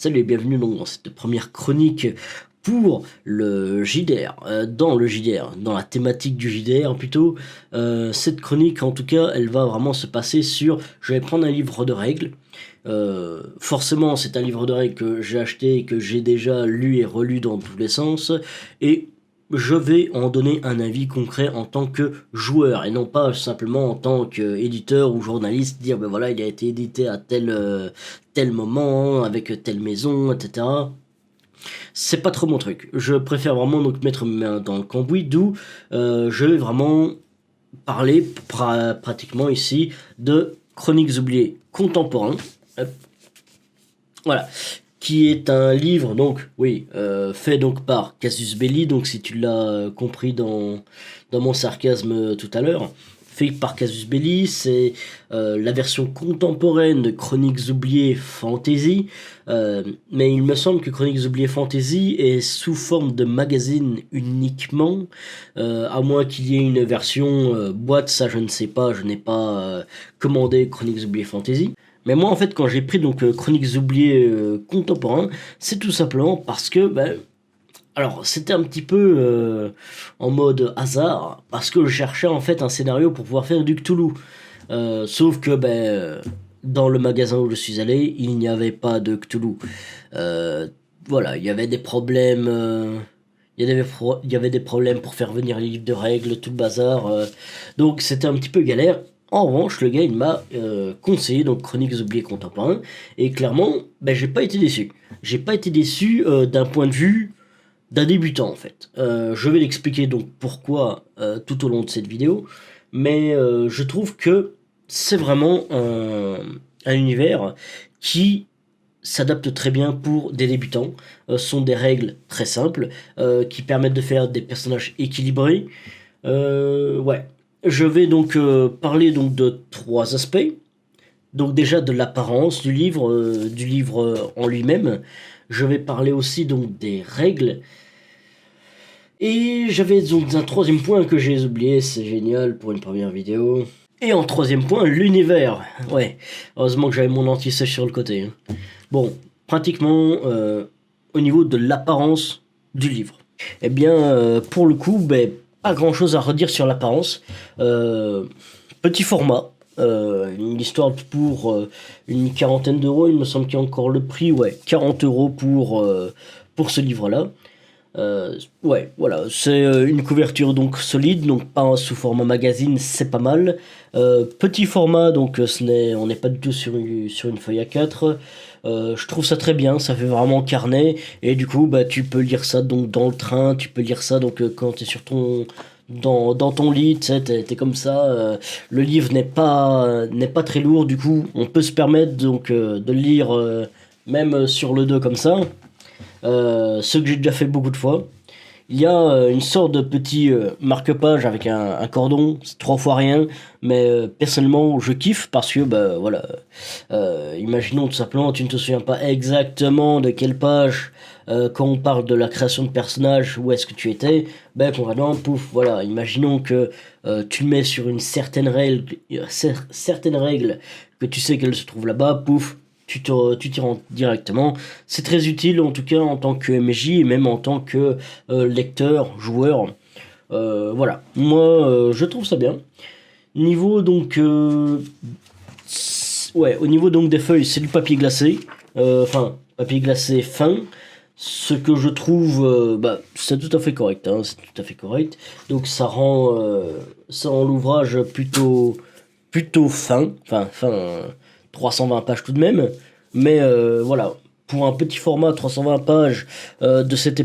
Salut et bienvenue donc dans cette première chronique pour le JDR, dans le JDR, dans la thématique du JDR plutôt. Cette chronique en tout cas, elle va vraiment se passer sur, je vais prendre un livre de règles. Forcément c'est un livre de règles que j'ai acheté et que j'ai déjà lu et relu dans tous les sens, et je vais en donner un avis concret en tant que joueur et non pas simplement en tant qu'éditeur ou journaliste, dire ben voilà il a été édité à tel moment avec telle maison, etc. C'est pas trop mon truc. Je préfère vraiment donc mettre mes mains dans le cambouis, d'où je vais vraiment parler pratiquement ici de Chroniques oubliées contemporains. Hop. Voilà, qui est un livre, donc, oui, fait donc par Casus Belli, donc si tu l'as compris dans mon sarcasme tout à l'heure, fait par Casus Belli, c'est la version contemporaine de Chroniques oubliées Fantasy, mais il me semble que Chroniques oubliées Fantasy est sous forme de magazine uniquement, à moins qu'il y ait une version boîte, ça je ne sais pas, je n'ai pas commandé Chroniques oubliées Fantasy. Mais moi, en fait, quand j'ai pris donc Chroniques oubliées contemporains, c'est tout simplement parce que, ben, alors, c'était un petit peu en mode hasard, parce que je cherchais en fait un scénario pour pouvoir faire du Cthulhu. Sauf que, ben, dans le magasin où je suis allé, il n'y avait pas de Cthulhu. Euh, voilà, il y avait des problèmes. Il y avait des problèmes pour faire venir les livres de règles, tout le bazar. Donc c'était un petit peu galère. En revanche, le gars, il m'a conseillé donc Chroniques oubliées contemporains. Et clairement, ben, j'ai pas été déçu. J'ai pas été déçu d'un point de vue d'un débutant, en fait. Je vais l'expliquer donc pourquoi tout au long de cette vidéo. Mais je trouve que c'est vraiment un univers qui s'adapte très bien pour des débutants. Ce sont des règles très simples qui permettent de faire des personnages équilibrés. Ouais. Je vais donc parler donc de trois aspects. Donc déjà de l'apparence du livre en lui-même. Je vais parler aussi donc des règles. Et j'avais donc un troisième point que j'ai oublié, c'est génial pour une première vidéo. Et en troisième point, l'univers. Ouais, heureusement que j'avais mon anti-sèche sur le côté, hein. Bon, pratiquement au niveau de l'apparence du livre. Eh bien, pour le coup, ben, pas grand-chose à redire sur l'apparence. Petit format, une histoire pour une quarantaine d'euros, il me semble qu'il y a encore le prix, ouais, 40 euros pour ce livre-là. Ouais, voilà, c'est une couverture donc solide, donc pas sous format magazine, c'est pas mal. Petit format, donc on n'est pas du tout sur une feuille A4. Je trouve ça très bien, ça fait vraiment carnet, et du coup, bah, tu peux lire ça donc dans le train, tu peux lire ça donc quand t'es sur dans ton lit, tu sais, t'es comme ça. Le livre n'est pas très lourd, du coup, on peut se permettre donc de le lire même sur le dos comme ça. Ce que j'ai déjà fait beaucoup de fois. Il y a une sorte de petit marque-page avec un cordon, c'est trois fois rien, mais personnellement je kiffe parce que bah voilà, imaginons tout simplement tu ne te souviens pas exactement de quelle page quand on parle de la création de personnages où est-ce que tu étais, ben concrètement pouf voilà, imaginons que tu le mets sur une certaine règle que tu sais qu'elle se trouve là-bas, pouf tu t'y rends directement. C'est très utile en tout cas en tant que MJ et même en tant que lecteur, joueur. Voilà, moi je trouve ça bien. Niveau donc, ouais, au niveau donc des feuilles, c'est du papier glacé. Enfin, papier glacé fin. Ce que je trouve, bah, c'est tout à fait correct, hein, c'est tout à fait correct. Donc ça rend l'ouvrage plutôt fin, fin, 320 pages tout de même, mais voilà, pour un petit format 320 pages de cette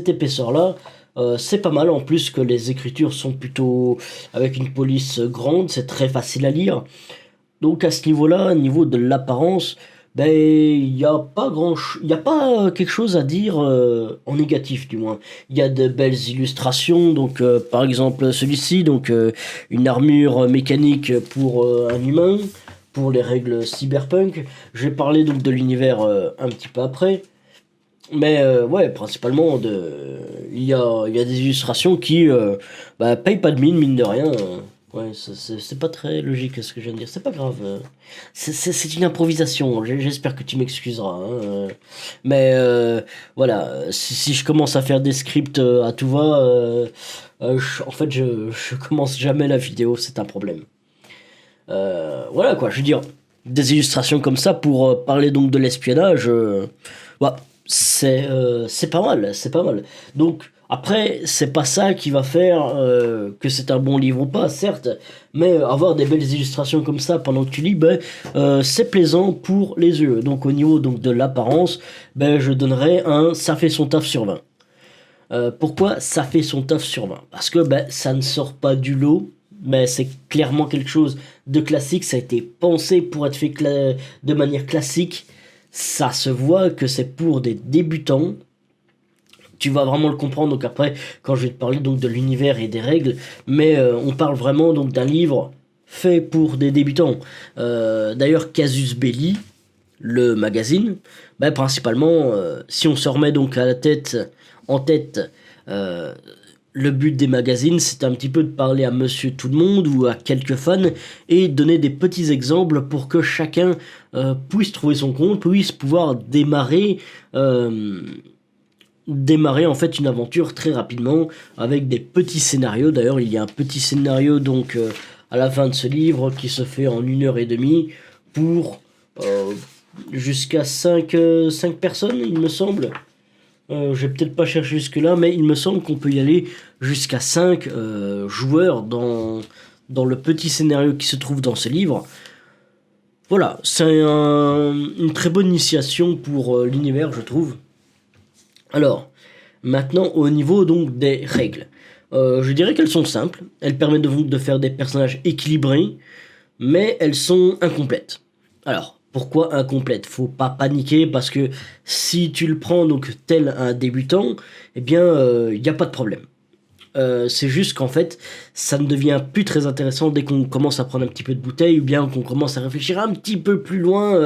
épaisseur-là, c'est pas mal, en plus que les écritures sont plutôt avec une police grande, c'est très facile à lire. Donc à ce niveau-là, au niveau de l'apparence, ben il n'y a pas il y a pas quelque chose à dire en négatif du moins. Il y a de belles illustrations, donc par exemple celui-ci, donc une armure mécanique pour un humain, pour les règles cyberpunk. Je vais parler donc de l'univers un petit peu après. Mais ouais, principalement, il y a des illustrations qui bah, payent pas de mine de rien. Ouais, c'est pas très logique ce que je viens de dire. C'est pas grave. C'est une improvisation. J'espère que tu m'excuseras, hein, mais voilà, si je commence à faire des scripts à tout va, en fait, je commence jamais la vidéo. C'est un problème. Voilà quoi, je veux dire, des illustrations comme ça pour parler donc de l'espionnage, ouais, c'est pas mal, c'est pas mal. Donc après, c'est pas ça qui va faire que c'est un bon livre ou pas, certes, mais avoir des belles illustrations comme ça pendant que tu lis, ben, c'est plaisant pour les yeux. Donc au niveau donc de l'apparence, ben, je donnerais un ça fait son taf sur 20. Pourquoi ça fait son taf sur 20? Parce que ben, ça ne sort pas du lot, mais c'est clairement quelque chose de classique, ça a été pensé pour être fait de manière classique, ça se voit que c'est pour des débutants, tu vas vraiment le comprendre donc après quand je vais te parler donc de l'univers et des règles, mais on parle vraiment donc d'un livre fait pour des débutants. D'ailleurs Casus Belli, le magazine, ben, principalement si on se remet donc à la tête en tête, euh, le but des magazines, c'est un petit peu de parler à monsieur tout le monde ou à quelques fans et donner des petits exemples pour que chacun puisse trouver son compte, puisse pouvoir euh, démarrer en fait une aventure très rapidement avec des petits scénarios. D'ailleurs, il y a un petit scénario donc à la fin de ce livre qui se fait en 1 heure et demie pour euh, jusqu'à 5 personnes, il me semble. Je vais peut-être pas chercher jusque-là, mais il me semble qu'on peut y aller jusqu'à 5 joueurs dans le petit scénario qui se trouve dans ce livre. Voilà, c'est une très bonne initiation pour l'univers, je trouve. Alors, maintenant au niveau donc des règles. Je dirais qu'elles sont simples, elles permettent de faire des personnages équilibrés, mais elles sont incomplètes. Alors, pourquoi incomplètes? Faut pas paniquer parce que si tu le prends donc tel un débutant, eh bien, il n'y a pas de problème. C'est juste qu'en fait, ça ne devient plus très intéressant dès qu'on commence à prendre un petit peu de bouteille ou bien qu'on commence à réfléchir un petit peu plus loin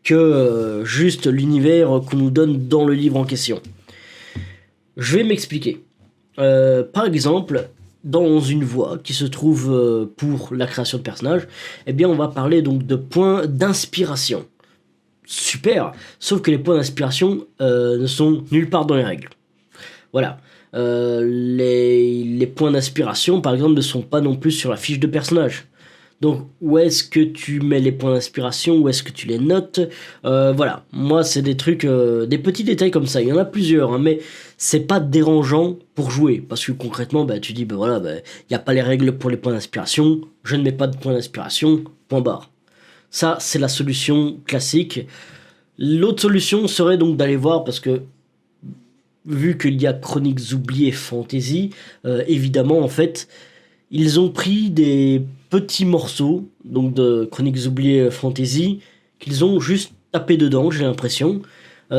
que juste l'univers qu'on nous donne dans le livre en question. Je vais m'expliquer. Par exemple, dans une voie qui se trouve pour la création de personnages, eh bien on va parler donc de points d'inspiration. Super, sauf que les points d'inspiration ne sont nulle part dans les règles. Voilà. Les points d'inspiration, par exemple, ne sont pas non plus sur la fiche de personnage. Donc, où est-ce que tu mets les points d'inspiration? Où est-ce que tu les notes? Voilà. Moi, c'est des trucs, des petits détails comme ça. Il y en a plusieurs, hein, mais c'est pas dérangeant pour jouer. Parce que concrètement, bah, tu dis, bah, voilà, bah, il n'y a pas les règles pour les points d'inspiration. Je ne mets pas de points d'inspiration. Point barre. Ça, c'est la solution classique. L'autre solution serait donc d'aller voir, parce que vu qu'il y a Chroniques oubliées Fantasy, évidemment, en fait, ils ont pris des petits morceaux donc de Chroniques oubliées Fantasy qu'ils ont juste tapé dedans, j'ai l'impression.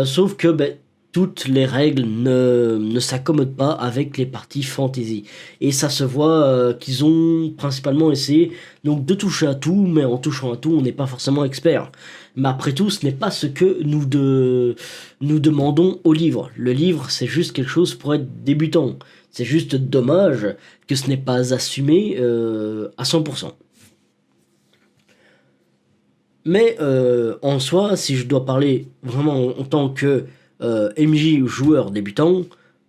Sauf que ben, toutes les règles ne s'accommodent pas avec les parties fantasy. Et ça se voit qu'ils ont principalement essayé donc de toucher à tout, mais en touchant à tout, on n'est pas forcément expert. Mais après tout, ce n'est pas ce que nous demandons au livre. Le livre, c'est juste quelque chose pour être débutant. C'est juste dommage que ce n'est pas assumé à 100%. Mais en soi, si je dois parler vraiment en tant que MJ ou joueur débutant,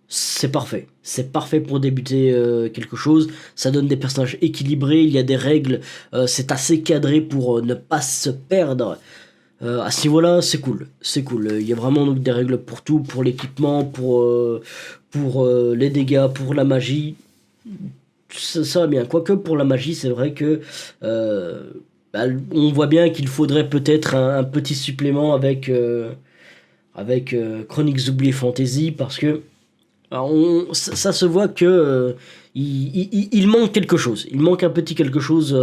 c'est parfait. C'est parfait pour débuter quelque chose. Ça donne des personnages équilibrés, il y a des règles, c'est assez cadré pour ne pas se perdre. À ce niveau-là, c'est cool. C'est cool. Il y a vraiment donc des règles pour tout, pour l'équipement, pour les dégâts, pour la magie. Ça va bien. Quoique pour la magie, c'est vrai que bah, on voit bien qu'il faudrait peut-être un petit supplément avec Chroniques oubliées Fantasy parce que alors, ça se voit que il manque quelque chose. Il manque un petit quelque chose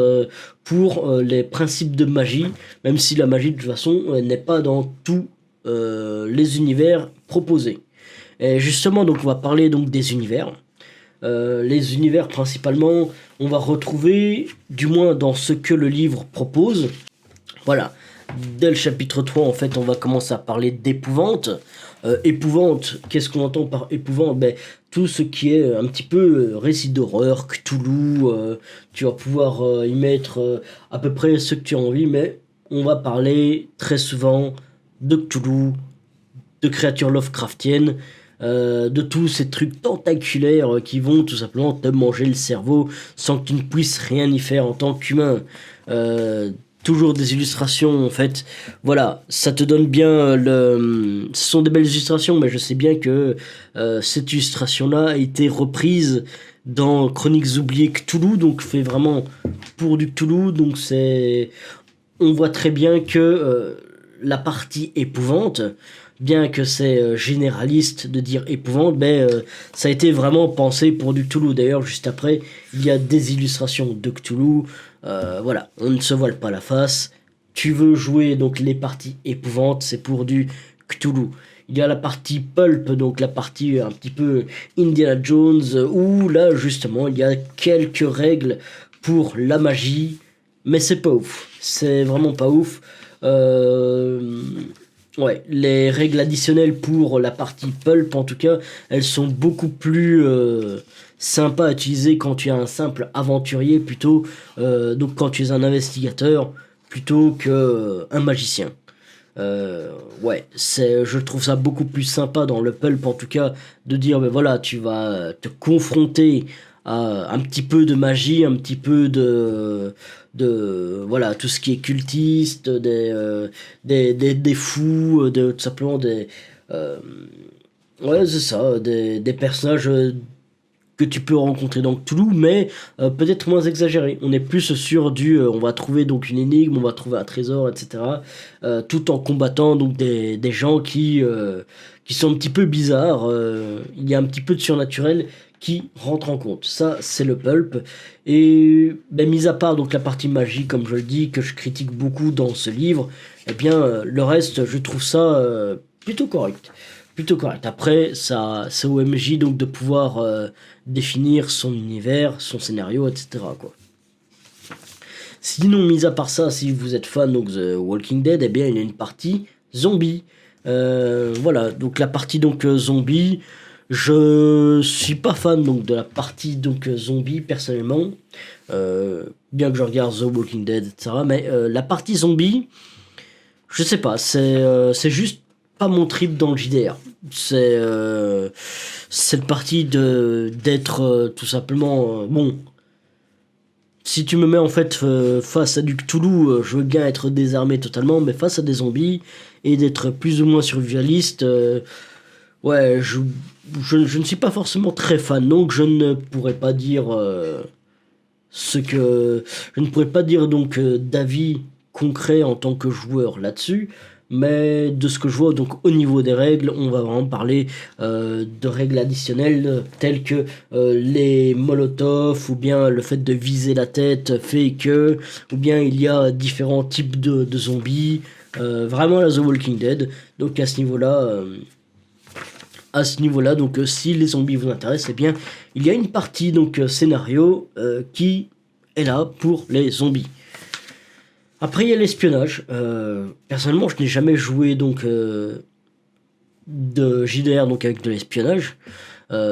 pour les principes de magie, même si la magie de toute façon n'est pas dans tous les univers proposés. Et justement, donc on va parler donc des univers. Les univers principalement, on va retrouver, du moins dans ce que le livre propose, voilà, dès le chapitre 3, en fait, on va commencer à parler d'épouvante. Épouvante, qu'est-ce qu'on entend par épouvante? Ben, tout ce qui est un petit peu récit d'horreur, Cthulhu, tu vas pouvoir y mettre à peu près ce que tu as envie, mais on va parler très souvent de Cthulhu, de créatures Lovecraftiennes, de tous ces trucs tentaculaires qui vont tout simplement te manger le cerveau sans que tu ne puisses rien y faire en tant qu'humain. Euh, Toujours des illustrations en fait. Voilà, ça te donne bien le. Ce sont des belles illustrations, mais je sais bien que cette illustration-là a été reprise dans Chroniques oubliées Cthulhu, donc fait vraiment pour du Cthulhu, donc c'est. On voit très bien que la partie épouvante, bien que c'est généraliste de dire épouvante, ben, ça a été vraiment pensé pour du Cthulhu. D'ailleurs, juste après, il y a des illustrations de Cthulhu. Voilà, on ne se voile pas la face. Tu veux jouer donc les parties épouvantes, c'est pour du Cthulhu. Il y a la partie pulp, donc la partie un petit peu Indiana Jones, où là justement il y a quelques règles pour la magie, mais c'est pas ouf. C'est vraiment pas ouf. Euh, Ouais, les règles additionnelles pour la partie pulp, en tout cas, elles sont beaucoup plus sympas à utiliser quand tu es un simple aventurier plutôt, donc quand tu es un investigateur plutôt que un magicien. Euh, ouais, je trouve ça beaucoup plus sympa dans le pulp en tout cas de dire, ben voilà, tu vas te confronter à un petit peu de magie, un petit peu voilà, tout ce qui est cultiste, des fous, tout simplement euh, ouais, c'est ça, des personnages que tu peux rencontrer dans Cthulhu, mais peut-être moins exagéré. On est plus sur on va trouver donc une énigme, on va trouver un trésor, etc. Tout en combattant donc des gens qui sont un petit peu bizarres. Il y a un petit peu de surnaturel qui rentre en compte. Ça, c'est le pulp. Et ben, mis à part donc la partie magie, comme je le dis, que je critique beaucoup dans ce livre, eh bien le reste, je trouve ça plutôt correct. Plutôt correct. Après, ça, c'est au MJ donc de pouvoir définir son univers, son scénario, etc. quoi. Sinon, mis à part ça, si vous êtes fan donc de Walking Dead, eh bien il y a une partie zombie. Voilà, donc la partie donc zombie, je suis pas fan donc de la partie donc zombie personnellement, bien que je regarde The Walking Dead, etc. Mais la partie zombie, je sais pas, c'est juste pas mon trip dans le JDR. Cette partie de d'être tout simplement bon. Si tu me mets en fait face à du Cthulhu, je veux bien être désarmé totalement, mais face à des zombies et d'être plus ou moins survivaliste, ouais, je ne suis pas forcément très fan, donc je ne pourrais pas dire ce que je ne pourrais pas dire donc d'avis concret en tant que joueur là-dessus, mais de ce que je vois donc au niveau des règles, on va vraiment parler de règles additionnelles telles que les molotovs ou bien le fait de viser la tête fait que, ou bien il y a différents types de zombies, vraiment la The Walking Dead. Donc à ce niveau-là, donc si les zombies vous intéressent, eh bien il y a une partie donc scénario qui est là pour les zombies. Après il y a l'espionnage. Personnellement, je n'ai jamais joué donc de JDR donc avec de l'espionnage.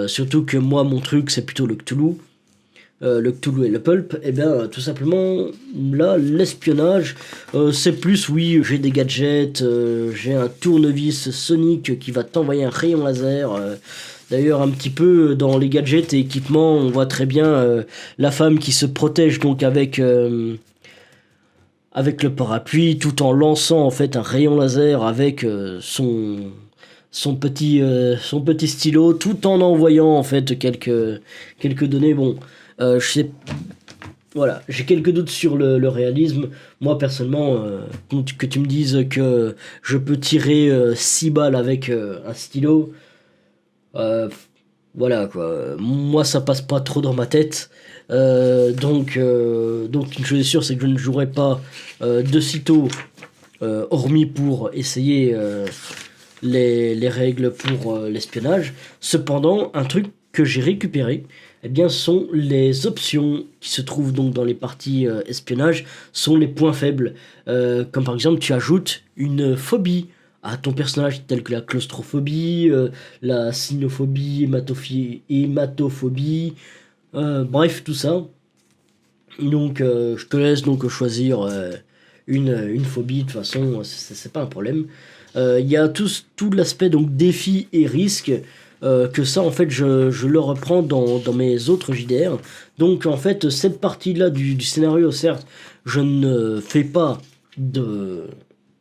Surtout que moi mon truc c'est plutôt le Cthulhu et le Pulp, et bien tout simplement là l'espionnage c'est plus oui j'ai des gadgets, j'ai un tournevis sonique qui va t'envoyer un rayon laser. D'ailleurs un petit peu dans les gadgets et équipements on voit très bien la femme qui se protège donc avec le parapluie tout en lançant en fait un rayon laser avec son petit stylo tout en envoyant en fait quelques données. Bon, je sais, voilà, j'ai quelques doutes sur le réalisme. Moi personnellement, que tu me dises que je peux tirer 6 balles avec un stylo, euh, voilà quoi. Moi ça passe pas trop dans ma tête. Donc une chose est sûre, c'est que je ne jouerai pas de sitôt, hormis pour essayer les règles pour l'espionnage. Cependant, un truc que j'ai récupéré, eh bien, sont les options qui se trouvent donc dans les parties espionnage, sont les points faibles. Comme par exemple, tu ajoutes une phobie à ton personnage, telle que la claustrophobie, la cynophobie, hématophobie, bref, tout ça. Donc, je te laisse donc choisir une phobie. De toute façon, c'est pas un problème. Il y a tout l'aspect donc défi et risque. Que ça, en fait, je le reprends dans mes autres JDR. Donc, en fait, cette partie-là du scénario, certes, je ne fais pas de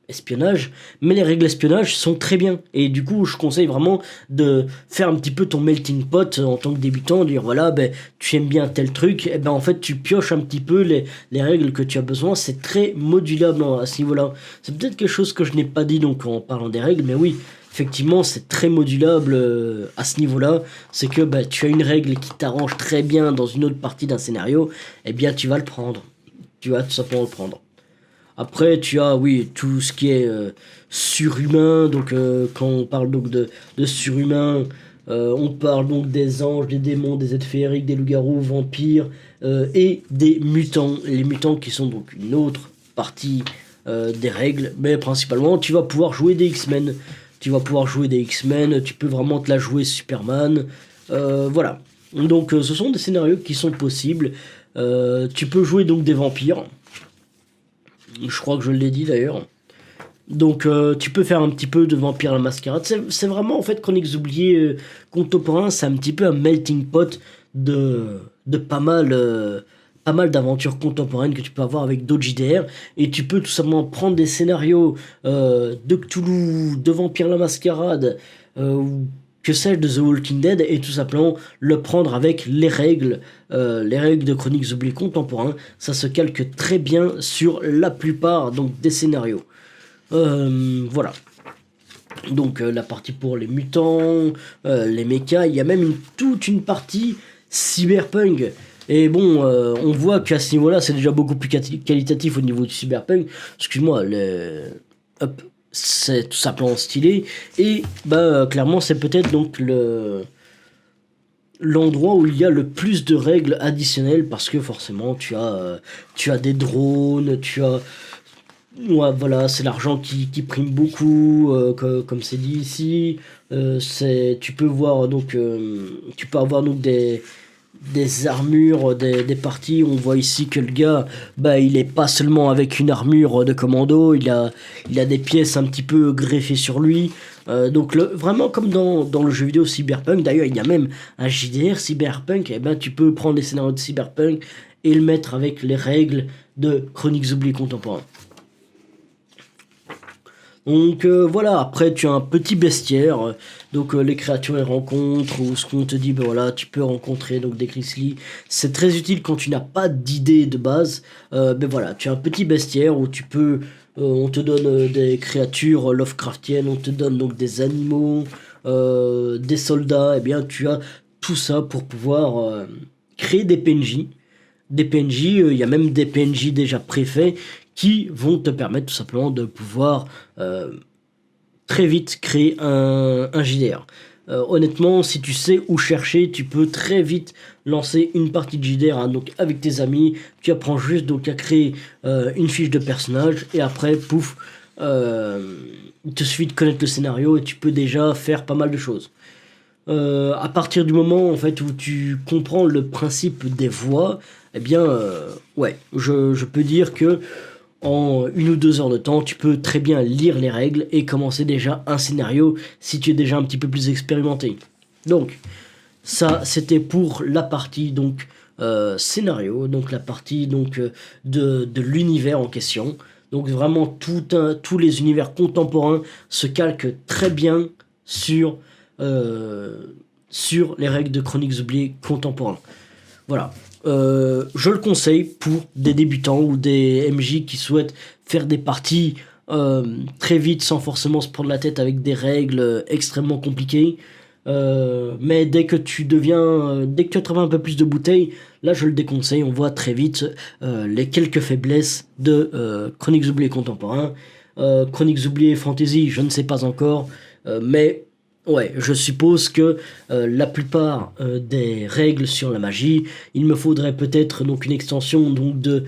espionnage, mais les règles espionnage sont très bien. Et du coup, je conseille vraiment de faire un petit peu ton melting pot en tant que débutant, dire voilà, ben, tu aimes bien tel truc, et ben en fait, tu pioches un petit peu les règles que tu as besoin. C'est très modulable à ce niveau-là. C'est peut-être quelque chose que je n'ai pas dit donc en parlant des règles, mais oui. Effectivement, c'est très modulable à ce niveau-là. C'est que bah, tu as une règle qui t'arrange très bien dans une autre partie d'un scénario, eh bien tu vas le prendre. Tu vas tout simplement le prendre. Après, tu as, oui, tout ce qui est surhumain. Donc, quand on parle donc de surhumain, on parle donc des anges, des démons, des êtres féeriques, des loups-garous, vampires et des mutants. Les mutants qui sont donc une autre partie des règles. Mais principalement, tu vas pouvoir jouer des X-Men. Tu vas pouvoir jouer des X-Men. Tu peux vraiment te la jouer Superman. Voilà. Donc, ce sont des scénarios qui sont possibles. Tu peux jouer donc des vampires. Je crois que je l'ai dit d'ailleurs. Donc tu peux faire un petit peu de Vampire la Mascarade. C'est vraiment en fait Chroniques oubliées contemporain, c'est un petit peu un melting pot de pas mal d'aventures contemporaines que tu peux avoir avec d'autres JDR. Et tu peux tout simplement prendre des scénarios de Cthulhu, de Vampire la Mascarade, ou que sais-je, de The Walking Dead, et tout simplement le prendre avec les règles de Chroniques oubliées contemporains. Ça se calque très bien sur la plupart donc des scénarios. Voilà. Donc la partie pour les mutants, les mechas, il y a même toute une partie cyberpunk. Et bon, on voit qu'à ce niveau-là, c'est déjà beaucoup plus qualitatif au niveau du cyberpunk. Excuse-moi, hop, c'est tout simplement stylé. Et bah clairement, c'est peut-être donc l'endroit où il y a le plus de règles additionnelles, parce que forcément tu as des drones, ouais, voilà, c'est l'argent qui prime beaucoup, comme c'est dit ici. Tu peux voir donc, tu peux avoir donc des armures, des parties. On voit ici que le gars, bah, il est pas seulement avec une armure de commando, il a des pièces un petit peu greffées sur lui. Donc vraiment comme dans le jeu vidéo Cyberpunk. D'ailleurs, il y a même un JDR Cyberpunk. Et ben, tu peux prendre les scénarios de Cyberpunk et le mettre avec les règles de Chroniques oubliées contemporains. Donc voilà, après tu as un petit bestiaire, donc les créatures les rencontres, ou ce qu'on te dit, ben voilà, tu peux rencontrer donc des Grizzly. C'est très utile quand tu n'as pas d'idée de base. Ben voilà, tu as un petit bestiaire où tu peux, on te donne des créatures Lovecraftiennes, on te donne donc des animaux, des soldats, et bien tu as tout ça pour pouvoir créer des PNJ. Des PNJ, il y a même des PNJ déjà préfaits qui vont te permettre tout simplement de pouvoir très vite créer un JDR. Honnêtement, si tu sais où chercher, tu peux très vite lancer une partie de JDR, hein, donc avec tes amis. Tu apprends juste donc à créer une fiche de personnage, et après, pouf, il te suffit de connaître le scénario et tu peux déjà faire pas mal de choses. À partir du moment en fait où tu comprends le principe des voix, eh bien, ouais, je peux dire que en 1 ou 2 heures de temps, tu peux très bien lire les règles et commencer déjà un scénario si tu es déjà un petit peu plus expérimenté. Donc, ça, c'était pour la partie donc scénario, donc la partie donc de l'univers en question. Donc vraiment tous les univers contemporains se calquent très bien sur sur les règles de Chroniques oubliées contemporains. Voilà. Je le conseille pour des débutants ou des MJ qui souhaitent faire des parties très vite sans forcément se prendre la tête avec des règles extrêmement compliquées. Mais dès que tu as trouvé un peu plus de bouteilles, là je le déconseille. On voit très vite les quelques faiblesses de Chroniques oubliées contemporains. Chroniques oubliées fantasy, je ne sais pas encore, mais Ouais, je suppose que la plupart des règles sur la magie, il me faudrait peut-être donc une extension donc de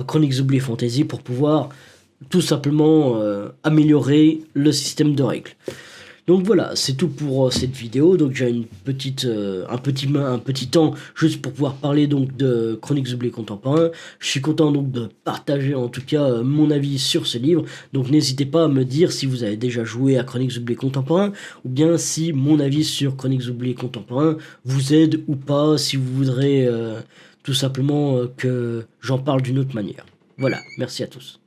Chroniques Oubliées Fantasy pour pouvoir tout simplement améliorer le système de règles. Donc voilà, c'est tout pour cette vidéo. Donc j'ai une petite, un petit temps juste pour pouvoir parler donc de Chroniques oubliées contemporains. Je suis content donc de partager en tout cas mon avis sur ce livre. Donc n'hésitez pas à me dire si vous avez déjà joué à Chroniques oubliées contemporains ou bien si mon avis sur Chroniques oubliées contemporains vous aide ou pas, si vous voudrez tout simplement que j'en parle d'une autre manière. Voilà, merci à tous.